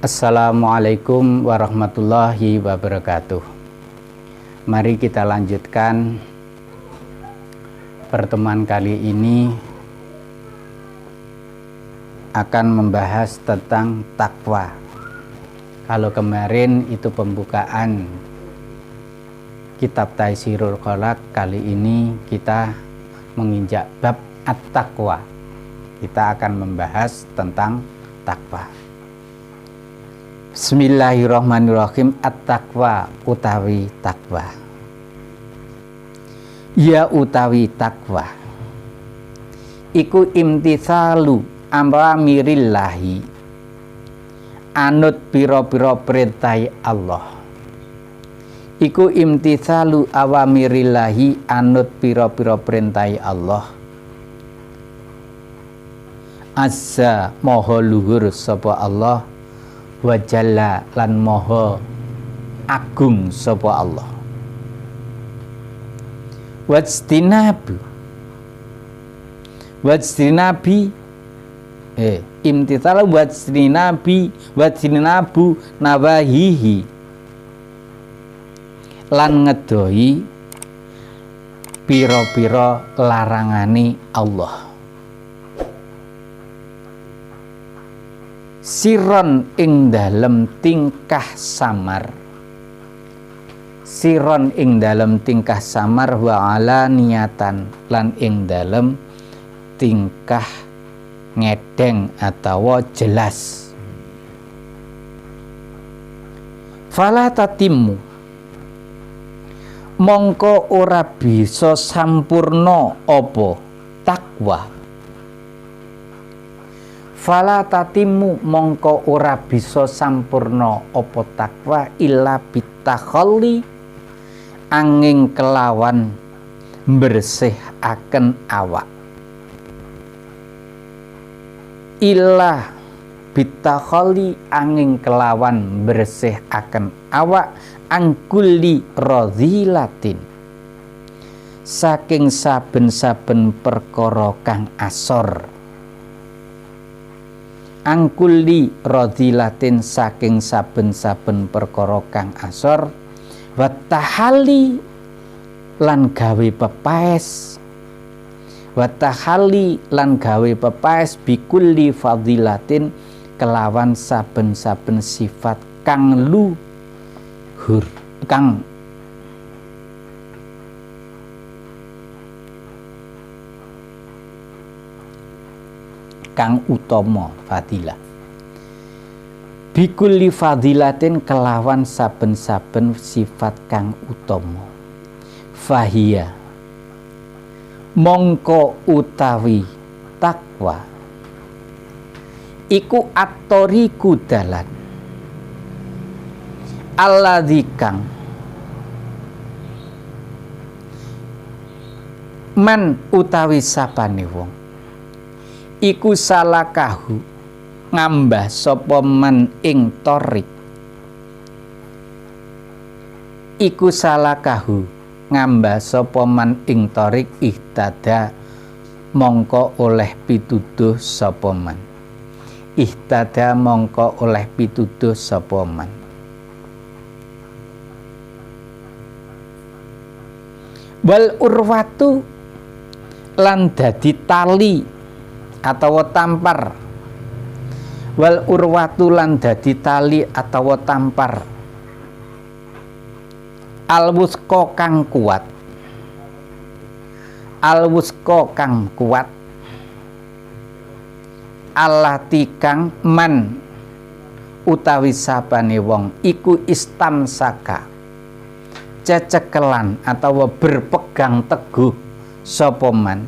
Assalamualaikum warahmatullahi wabarakatuh. Mari kita lanjutkan pertemuan kali ini akan membahas tentang takwa. Kalau kemarin itu pembukaan kitab Taisirul Qalaq, kali ini kita menginjak bab at-taqwa. Kita akan membahas tentang takwa. Bismillahirrahmanirrahim. At-taqwa utawi takwa. Ya utawi takwa iku imtitsalu amramillahi, anut pira-pira perintah Allah. Iku imtitsalu awamirillahi, anut pira-pira perintah Allah. Azza maha luhur sapa Allah, wa jalla lan maha agung sapa Allah. Wajtinabi imtithala wajtinabu nawahihi, lan ngedoi pira-pira larangane Allah. Siron ing dalem tingkah samar, siron ing dalem tingkah samar, wa ala niatan lan ing dalem tingkah ngedeng atawa jelas. Fala tatimmu, mongko ora bisa sampurna apa takwa. Fala tatimmu, mongko ora bisa sampurna apa takwa illa bitakhalli, angin kelawan bersihaken awak. Illa bitakhalli, angin kelawan bersihaken awak, angkulli radhilatin, saking saben-saben perkara kang asor. Angkulli radhilatin, saking saben-saben perkara kang asor. Watahali lan gawe pepaes, watahali lan gawe pepaes bikulli fadilatin, kelawan saben-saben sifat kang luhur, kang utama, fadilah. Bikulli fadilatin, kelawan saben-saben sifat kang utama. Fahia, mongko utawi takwa iku at-thariqu dalan, alladzi kang man utawi sapane wong iku salakahu ngambah sapa man ing thariq, iku salakahu ngambah sapa man ing thariq, ihtada mongko oleh pituduh sapa man, ihtada mongko oleh pituduh sapa man. Wal urwatu lan dadi tali atawa tampar, wal urwatu lan dadi tali atawa tampar, alwusqa kang kuat, alwusqa kang kuat, allati kang man utawi sapane wong iku istamsaka cecekelan atawa berpegang teguh sapa man,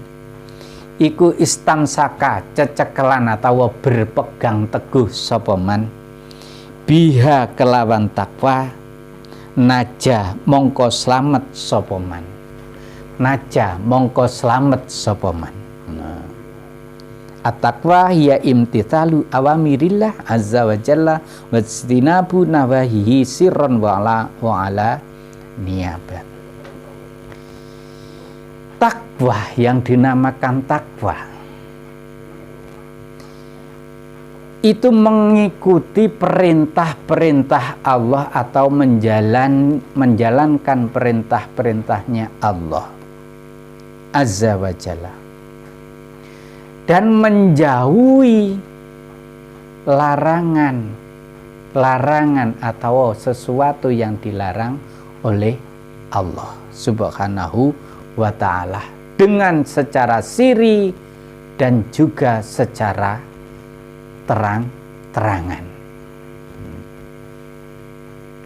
iku istamsaka cecekelan atawa berpegang teguh sapa man, biha kelawan takwa, naja mongko slamet sapa man, naja mongko slamet sapa man. At-taqwa hiya imtitsalu awamirillah azza wa jalla wa istinabu nawahihi sirran wa ala niyabat. Takwa yang dinamakan takwa itu mengikuti perintah-perintah Allah atau menjalankan perintah-perintahnya Allah Azza wa Jalla, dan menjauhi larangan atau sesuatu yang dilarang oleh Allah Subhanahu wa Ta'ala, dengan secara siri dan juga secara terang-terangan.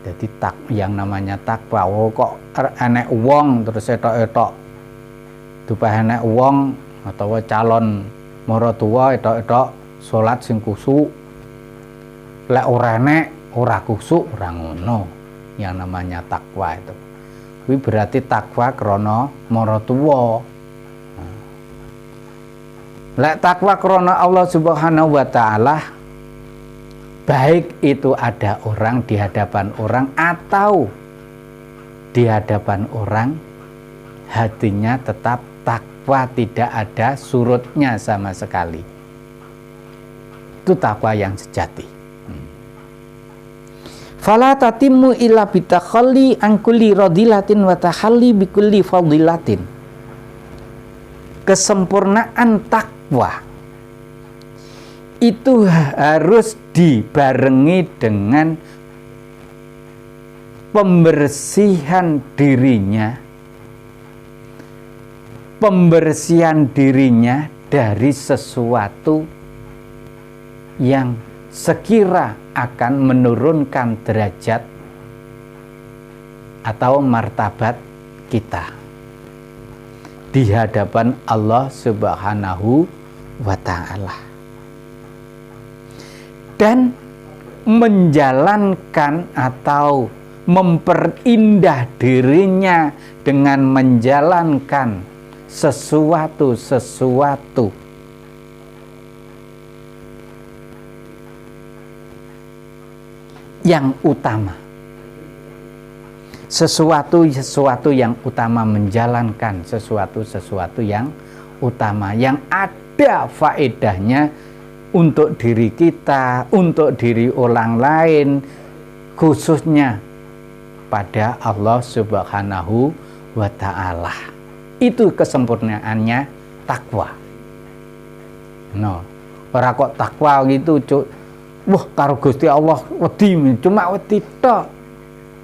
Jadi yang namanya takwa, kok enek wong terus etok-etok dupah enek wong atau calon maratua etok-etok salat sing kusuk, lek ora enek ora kusuk, ora ngono. Yang namanya takwa itu kuwi berarti takwa krana maratua. Lek takwa krana Allah Subhanahu wa Ta'ala, baik itu ada orang di hadapan orang atau di hadapan orang, hatinya tetap takwa, tidak ada surutnya sama sekali. Itu takwa yang sejati. Fala tatimmu illa bitakhalli an kulli radilatin wa tahalli bi kulli fadilatin. Kesempurnaan takwa itu harus dibarengi dengan pembersihan dirinya dari sesuatu yang sekira akan menurunkan derajat atau martabat kita di hadapan Allah Subhanahu wa Ta'ala, dan menjalankan atau memperindah dirinya dengan menjalankan sesuatu yang utama, sesuatu yang utama, menjalankan sesuatu yang utama yang ada faedahnya untuk diri kita, untuk diri orang lain, khususnya pada Allah Subhanahu wa Ta'ala. Itu kesempurnaannya takwa. Ora kok takwa gitu, cuk. Wah, karo Gusti Allah wedi, cuma wedi tok.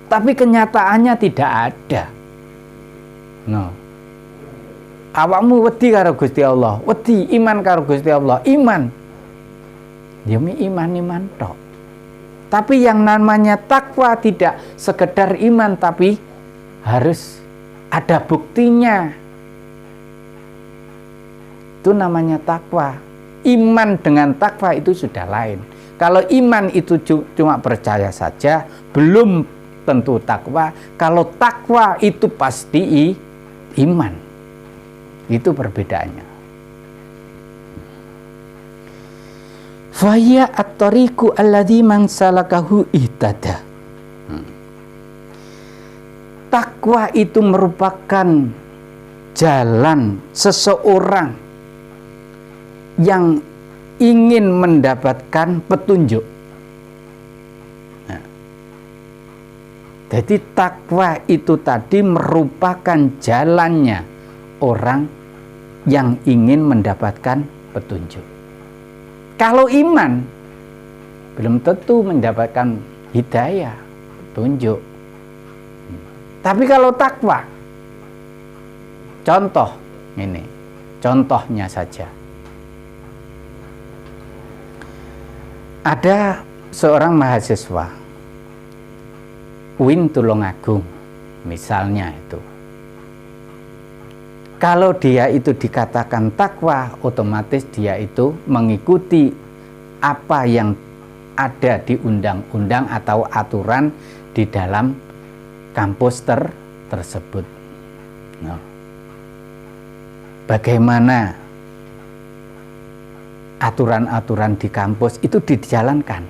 Tapi kenyataannya tidak ada. Awakmu wedi karo Gusti Allah, wedi, iman karo Gusti Allah, iman. Ya iman tok. Tapi yang namanya takwa tidak sekedar iman, tapi harus ada buktinya. Itu namanya takwa. Iman dengan takwa itu sudah lain. Kalau iman itu cuma percaya saja, belum tentu takwa. Kalau takwa itu pasti iman. Itu perbedaannya. Faya at-tariqu alladzi man salakahu ihtada. Takwa itu merupakan jalan seseorang yang ingin mendapatkan petunjuk. Jadi takwa itu tadi merupakan jalannya orang yang ingin mendapatkan petunjuk. Kalau iman belum tentu mendapatkan hidayah, petunjuk. Tapi kalau takwa, contoh ini, contohnya saja. Ada seorang mahasiswa UIN Tulungagung misalnya itu. Kalau dia itu dikatakan takwa, otomatis dia itu mengikuti apa yang ada di undang-undang atau aturan di dalam kampus tersebut. Bagaimana aturan-aturan di kampus itu dijalankan.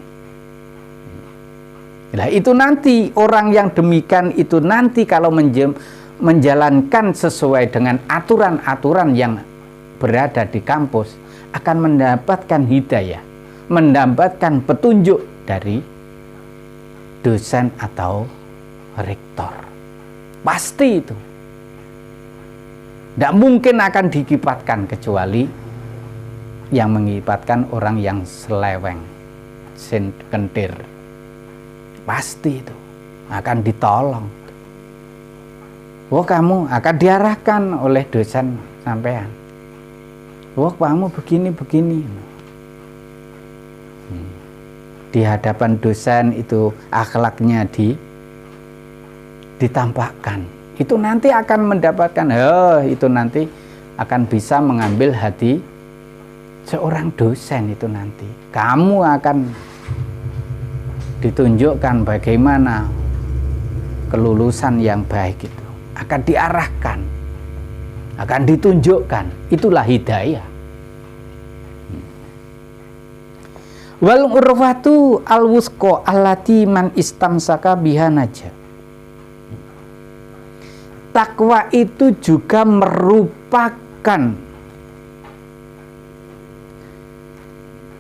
Nah, itu nanti orang yang demikian itu nanti kalau menjalankan sesuai dengan aturan-aturan yang berada di kampus akan mendapatkan hidayah, mendapatkan petunjuk dari dosen atau rektor. Pasti itu. Tidak mungkin akan dikipatkan kecuali yang mengipatkan orang yang seleweng, kentir. Pasti itu akan ditolong. Kamu akan diarahkan oleh dosen sampean. Kamu begini. Di hadapan dosen itu akhlaknya ditampakkan. Itu nanti akan mendapatkan, itu nanti akan bisa mengambil hati seorang dosen itu nanti. Kamu akan ditunjukkan bagaimana kelulusan yang baik itu. Akan diarahkan, akan ditunjukkan. Itulah hidayah. Wal urwatu al-wusqa allati man istamsaka biha naja. Takwa itu juga merupakan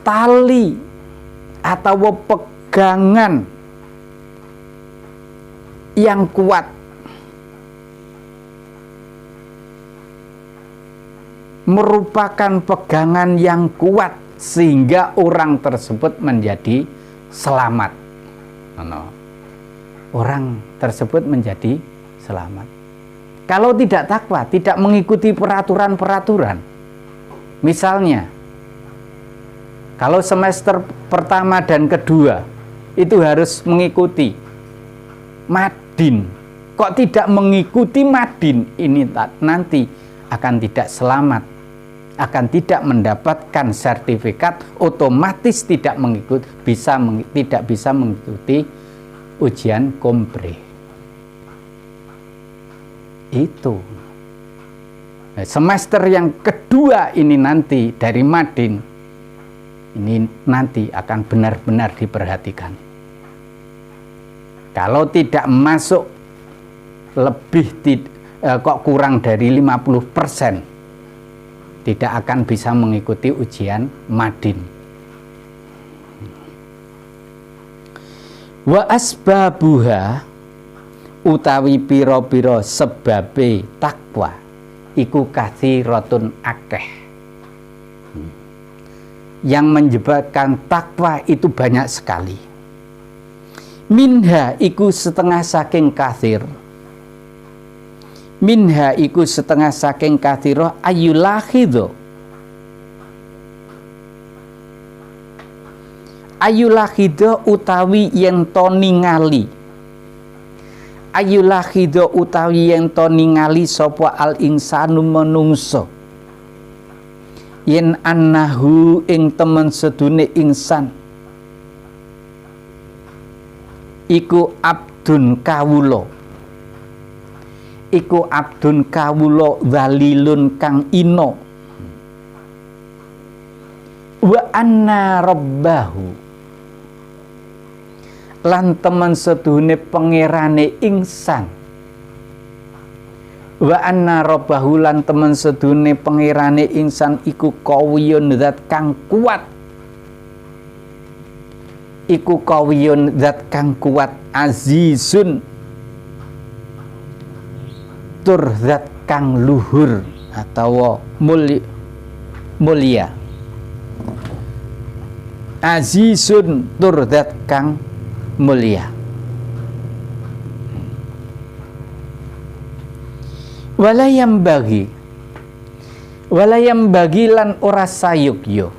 tali atau pegangan yang kuat, merupakan pegangan yang kuat sehingga orang tersebut menjadi selamat. Orang tersebut menjadi selamat. Kalau tidak takwa, tidak mengikuti peraturan-peraturan. Misalnya, kalau semester pertama dan kedua itu harus mengikuti madin, kok tidak mengikuti madin, ini nanti akan tidak selamat, akan tidak mendapatkan sertifikat, otomatis tidak bisa mengikuti ujian kompre. Itu semester yang kedua ini nanti dari madin ini nanti akan benar-benar diperhatikan. Kalau tidak masuk kok kurang dari 50%, tidak akan bisa mengikuti ujian madin. Wa asbabuha utawi pira-pira sebabe takwa iku katsiratun akeh. Yang menyebabkan takwa itu banyak sekali. Minha iku setengah saking katsir. Minha iku setengah saking katsira ayulahidho. Ayulahidho utawi yen to ningali. Ayulahidho utawi yen to ningali sapa al insanu menungso. Yen annahu ing temen sedune insan iku abdun kawula, iku abdun kawula dzalilun kang ino, wa anna rabbahu lan temen sedune pangerane insan, wa anna rabbahu lan temen sedune pangerane insan iku qawiyun zat kang kuat, iku qawiyun zat kang kuat, azizun tur zat kang luhur atau mulia, azizun tur zat kang mulia. Walayam bagi lan ora sayukyo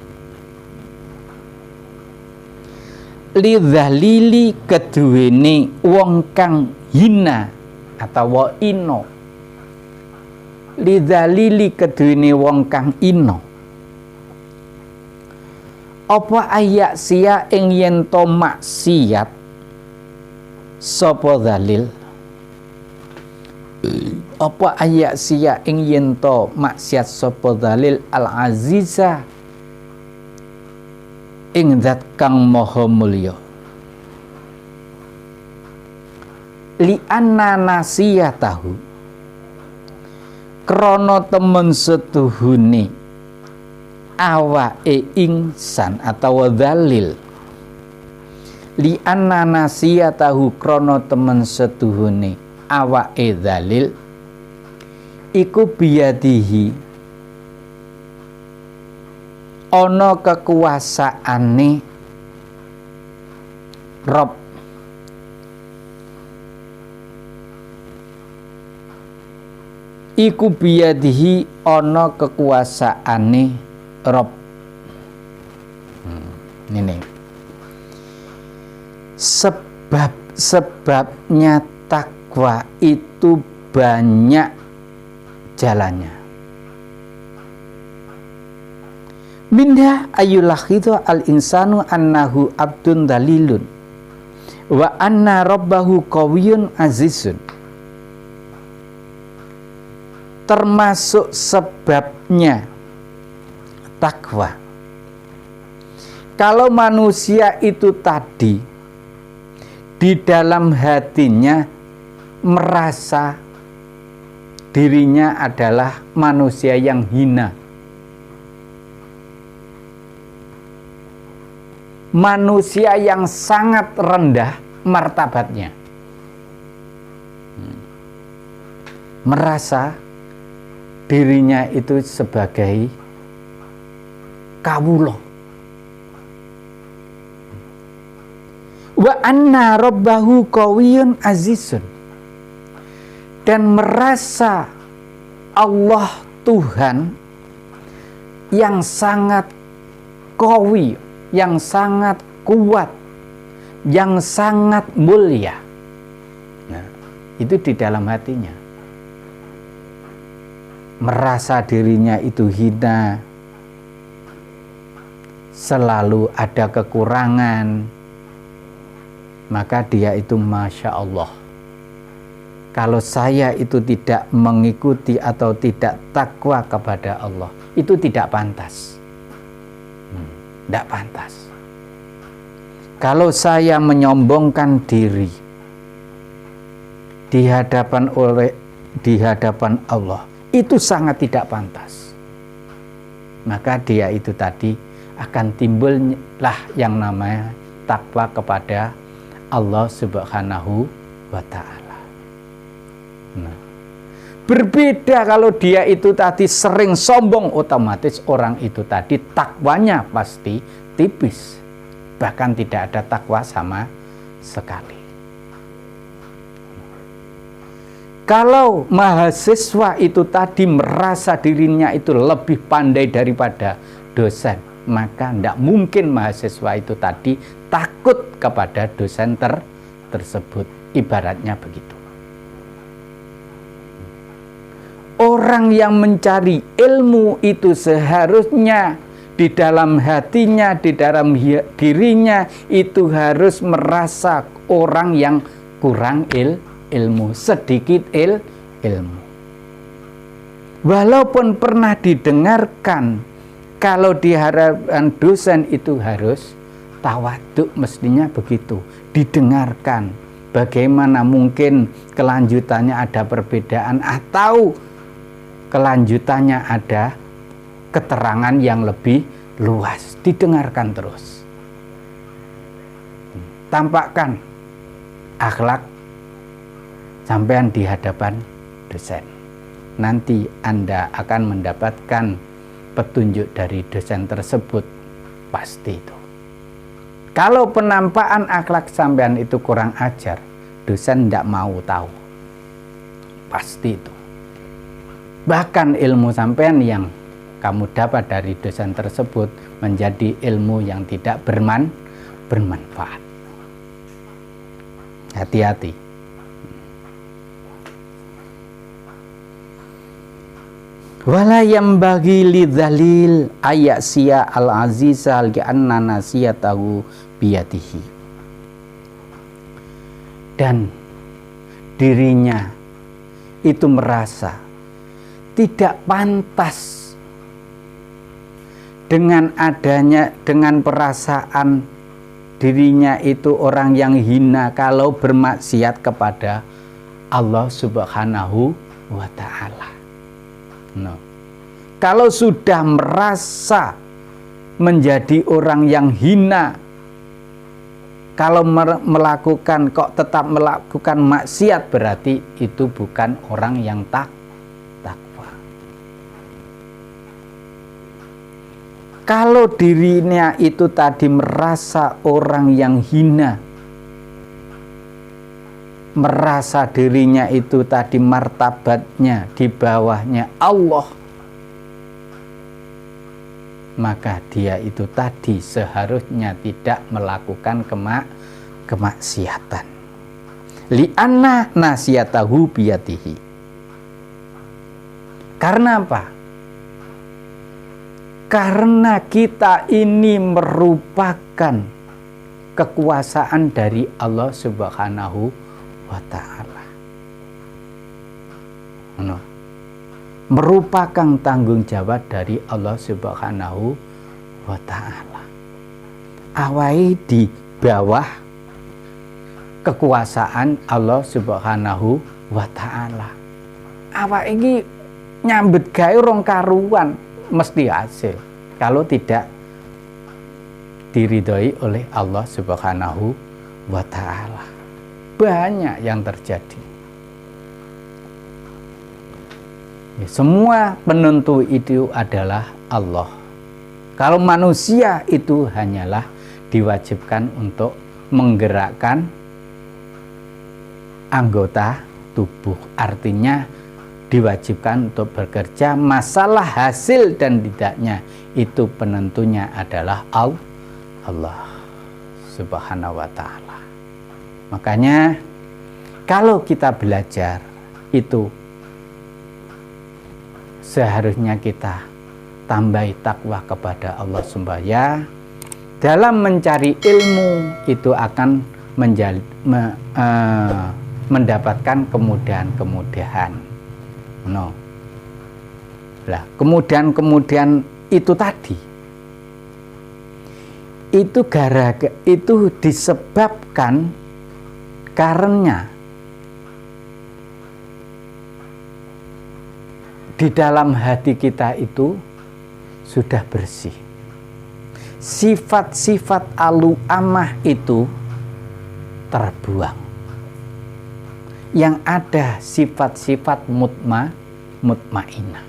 lidzalili keduwene wong kang hina atau ino, lidzalili keduwene wong kang ino apa ayak sia ing yen to maksiat sapa dzalil, apa ayak sia ing yen to maksiat sapa dzalil al aziza ing zat kang maha mulya, li anna nasiyatahu krana temen setuhune awake ingsan atau dzalil li anna nasiyatahu krana temen setuhune awake dzalil iku biyadihi ana kekuasaane Rob iku biyadihi ana kekuasaane Rob. Ini sebabnya takwa itu banyak jalannya. Minha ayulakhidhu al-insanu annahu abdun dalilun wa anna rabbahu qawiyyun azizun. Termasuk sebabnya takwa, kalau manusia itu tadi di dalam hatinya merasa dirinya adalah manusia yang hina, manusia yang sangat rendah martabatnya, merasa dirinya itu sebagai kawula, wa anna rabbahu qawiyyun azizun, dan merasa Allah Tuhan yang sangat qawi, yang sangat kuat, yang sangat mulia. Nah, itu di dalam hatinya. Merasa dirinya itu hina, selalu ada kekurangan, maka dia itu Masya Allah. Kalau saya itu tidak mengikuti atau tidak takwa kepada Allah, itu tidak pantas. Tidak pantas. Kalau saya menyombongkan diri di hadapan Allah, itu sangat tidak pantas. Maka dia itu tadi akan timbullah yang namanya takwa kepada Allah Subhanahu wa Ta'ala. Nah, berbeda kalau dia itu tadi sering sombong, otomatis orang itu tadi takwanya pasti tipis, bahkan tidak ada takwa sama sekali. Kalau mahasiswa itu tadi merasa dirinya itu lebih pandai daripada dosen, maka tidak mungkin mahasiswa itu tadi takut kepada dosen tersebut. Ibaratnya begitu. Orang yang mencari ilmu itu seharusnya di dalam hatinya, di dalam dirinya itu harus merasa orang yang kurang ilmu, sedikit ilmu. Walaupun pernah didengarkan kalau di hadapan dosen itu harus tawaduk, mestinya begitu, didengarkan. Bagaimana mungkin kelanjutannya ada perbedaan atau kelanjutannya ada keterangan yang lebih luas, didengarkan terus. Tampakkan akhlak sampean di hadapan dosen. Nanti Anda akan mendapatkan petunjuk dari dosen tersebut, pasti itu. Kalau penampakan akhlak sampean itu kurang ajar, dosen tidak mau tahu, pasti itu. Bahkan ilmu sampean yang kamu dapat dari dosen tersebut menjadi ilmu yang tidak bermanfaat. Hati-hati. Wala yambaghi lidzalil ayasiya al-aziza al-anna nasiyatahu biyadihi. Dan dirinya itu merasa tidak pantas dengan perasaan dirinya itu orang yang hina kalau bermaksiat kepada Allah Subhanahu wa Ta'ala. No. Kalau sudah merasa menjadi orang yang hina. Kalau melakukan kok tetap melakukan maksiat, berarti itu bukan orang yang takwa. Kalau dirinya itu tadi merasa orang yang hina, merasa dirinya itu tadi martabatnya di bawahnya Allah, maka dia itu tadi seharusnya tidak melakukan kemaksiatan. Li'anna nasiyatahu biyatihi. Karena apa? Karena kita ini merupakan kekuasaan dari Allah Subhanahu wa ta'ala. Merupakan tanggung jawab dari Allah Subhanahu wa ta'ala. Awai di bawah kekuasaan Allah Subhanahu wa ta'ala. Awai ini nyambet gawe rong karuan mesti hasil kalau tidak diridhoi oleh Allah Subhanahu wa ta'ala. Banyak yang terjadi. Semua penentu itu adalah Allah. Kalau manusia itu hanyalah diwajibkan untuk menggerakkan anggota tubuh. Artinya diwajibkan untuk bekerja. Masalah hasil dan tidaknya itu penentunya adalah Allah Subhanahu wa ta'ala. Makanya kalau kita belajar itu seharusnya kita tambahi takwa kepada Allah Subhanahu. Dalam mencari ilmu itu akan mendapatkan kemudahan-kemudahan. Lah, kemudian itu tadi itu disebabkan karena di dalam hati kita itu sudah bersih. Sifat-sifat alu amah itu terbuang. Yang ada sifat-sifat mutmainah.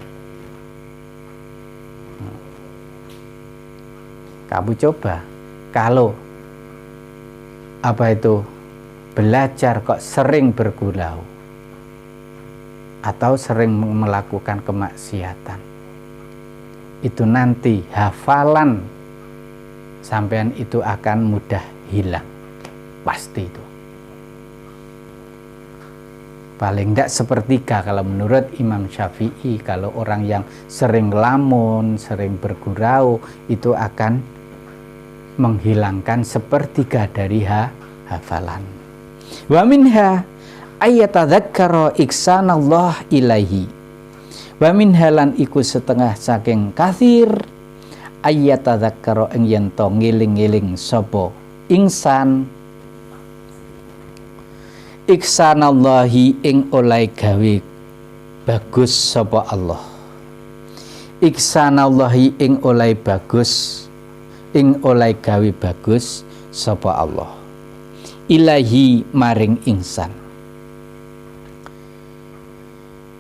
Kamu coba kalau belajar kok sering bergurau atau sering melakukan kemaksiatan, itu nanti hafalan sampean itu akan mudah hilang, pasti itu. Paling tidak sepertiga kalau menurut Imam Syafi'i. Kalau orang yang sering lamun, sering bergurau, itu akan menghilangkan sepertiga dari hafalan. Wa minha ayyatadzakkara iksanallah ilaihi. Wa minha lan iku setengah saking kathir ayyatadzakkara ing yen to ngeling-eling sapa ingsan iksanallahi ing oleh gawe bagus sapa Allah. Iksanallahi ing oleh bagus, ing oleh gawe bagus sapa Allah. Ilahi maring ingsan.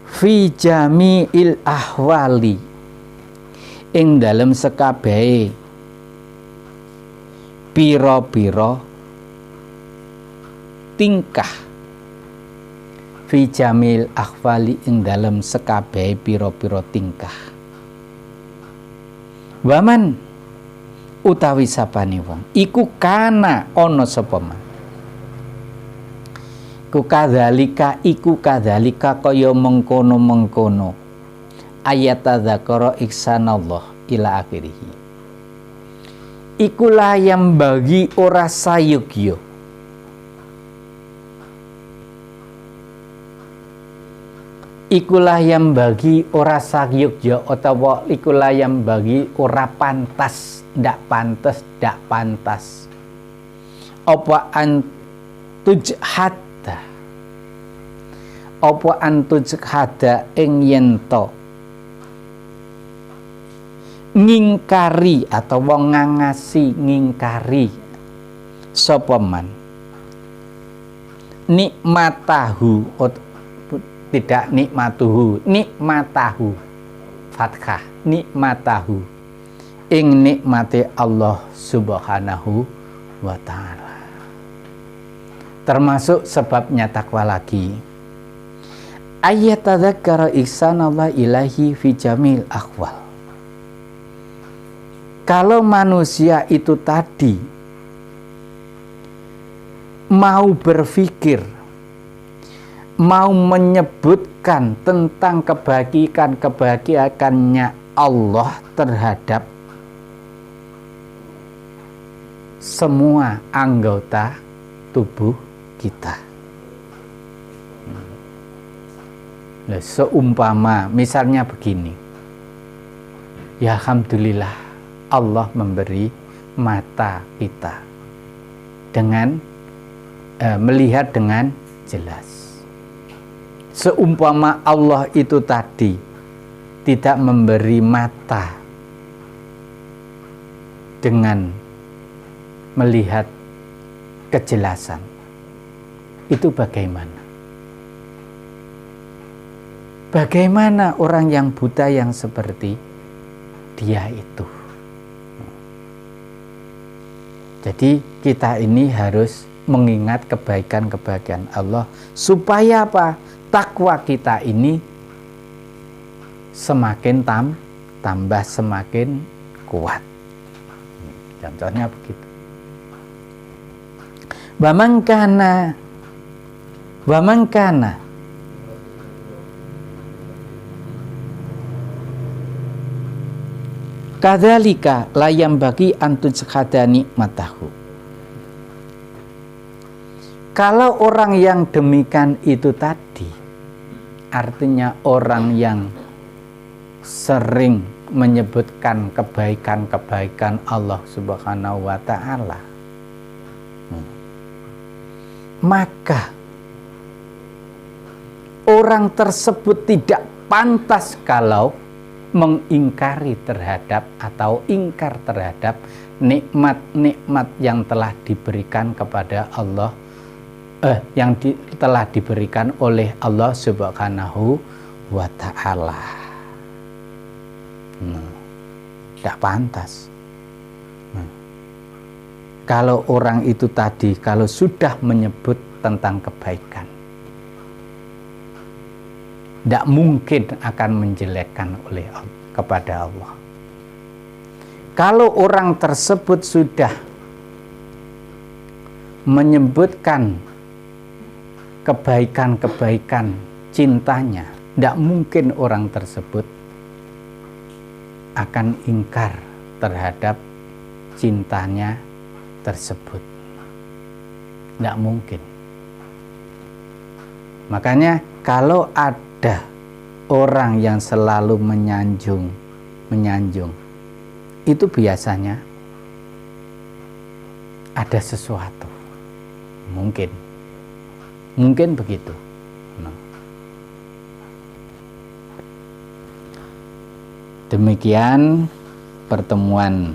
Fi jami'il ahwali ing dalem sekabehe pira-pira tingkah. Fi jamil ahwali ing dalem sekabehe pira-pira tingkah. Waman utawi sapane wong iku kana ana sapa man. Iku kadzalika kaya mengkono-mengkono ayatadzakara iksanallah ila akhirih. Ikulah yang bagi ora sayugya ikulah yang bagi ora sayugya utawa ikulah yang bagi ora pantas, ndak pantas apa antujhada ing yen to ngingkari atau ngangasi ngingkari sapa man nikmatahu, tidak nikmatuhu, nikmatahu fathah, nikmatahu ing nikmati Allah subhanahu wa ta'ala. Termasuk sebabnya takwa lagi, ayat tadzakkara ihsanallah ilahi fi jamil ahwal. Kalau manusia itu tadi mau berpikir, mau menyebutkan tentang kebahagiaannya Allah terhadap semua anggota tubuh kita. Nah, seumpama misalnya begini, ya alhamdulillah Allah memberi mata kita dengan melihat dengan jelas. Seumpama Allah itu tadi tidak memberi mata dengan melihat kejelasan, itu bagaimana? Bagaimana orang yang buta yang seperti dia itu? Jadi kita ini harus mengingat kebaikan-kebaikan Allah supaya apa? Takwa kita ini semakin tambah semakin kuat. Contohnya begitu. Wa man kana kadzalika layam bagi antun sekadani matahu. Kalau orang yang demikian itu tadi, artinya orang yang sering menyebutkan kebaikan-kebaikan Allah Subhanahu wa ta'ala, maka orang tersebut tidak pantas kalau mengingkari terhadap atau ingkar terhadap nikmat-nikmat yang telah diberikan kepada Allah, telah diberikan oleh Allah Subhanahu wa ta'ala. Tidak pantas. Kalau orang itu tadi, kalau sudah menyebut tentang kebaikan, tidak mungkin akan menjelekkan kepada Allah. Kalau orang tersebut sudah menyebutkan kebaikan-kebaikan cintanya, tidak mungkin orang tersebut akan ingkar terhadap cintanya tersebut. Tidak mungkin. Makanya kalau ada orang yang selalu menyanjung, itu biasanya ada sesuatu. Mungkin begitu. Demikian pertemuan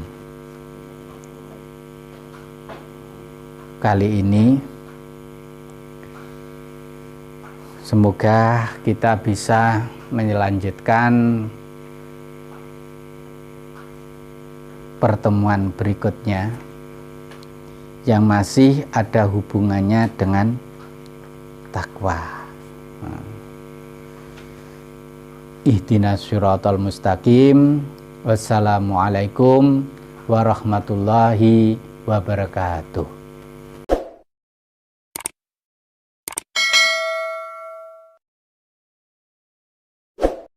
kali ini. Semoga kita bisa melanjutkan pertemuan berikutnya yang masih ada hubungannya dengan takwa. Ihdinas siratal mustaqim. Wassalamualaikum warahmatullahi wabarakatuh.